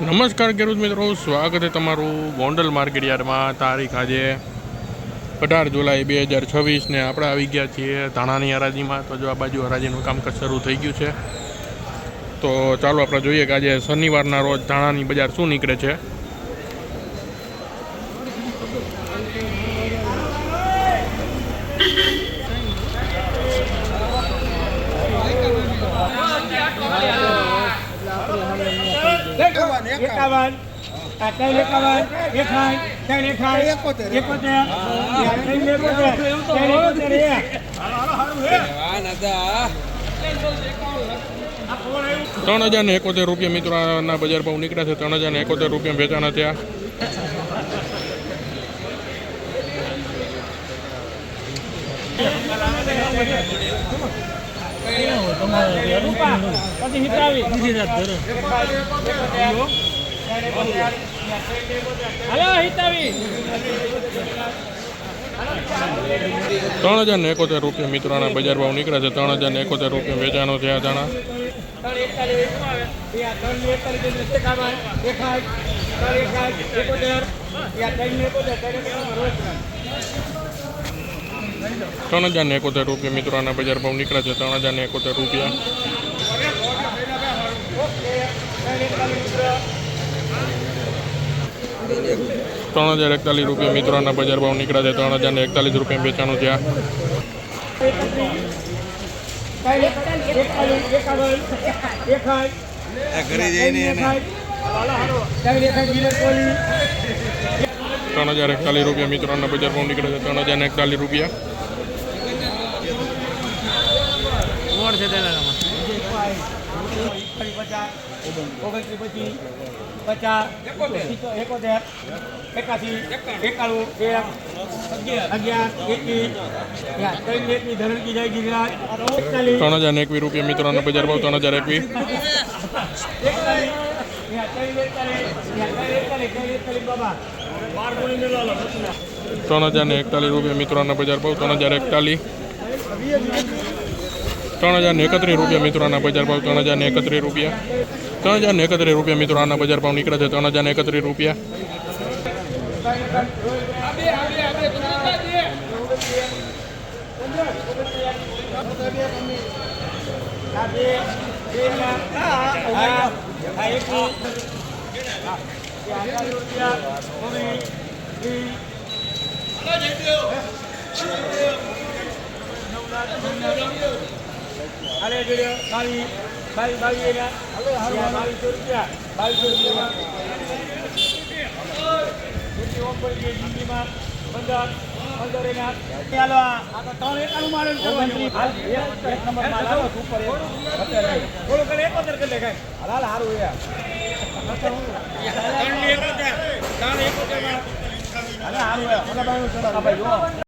નમસ્કાર ખેડૂત મિત્રો, સ્વાગત છે તમારું ગોંડલ માર્કેટ યાર્ડમાં. તારીખ આજે 18 જુલાઈ 2026 ને આપણે આવી ગયા છીએ ધાણાની હરાજીમાં. તો જો આ બાજુ હરાજીનું કામકાજ શરૂ થઈ ગયું છે. તો ચાલો આપણે જોઈએ કે આજે શનિવારના રોજ ધાણાની બજાર શું નીકળે છે. एकावन अठाई एकावन एकाई चार एकाई एकोतेर 3071 રૂપિયા મિત્રોના બજાર ભાવ નીકળ્યા છે. 3071 રૂપિયા વેચાણા થયા. हेलो हितावी 3071 રૂપિયા મિત્રોના બજાર ભાવ નીકળ્યા છે. 3071 રૂપિયા વેચાણો થયા ધાણા. ₹3071 રૂપિયા મિત્રોના બજાર ભાવ નીકળ્યા છે. 3071 રૂપિયા. ₹3041 મિત્રોના બજાર ભાવ નીકળ્યા છે. 3041 રૂપિયા વેચાણું થયા. ₹3041 મિત્રોના બજાર ભાવ નીકળે છે. 3041 રૂપિયા. ₹3021 મિત્રોના બજાર ભાવ. 3021 ₹3041 મિત્રોના બજાર ભાવ. 3041 ₹3031 રૂપિયા મિત્રોના બજાર ભાવ. 3031 રૂપિયા. 3031 રૂપિયા મિત્રોના બજાર ભાવ નીકળે છે. 3031 રૂપિયા.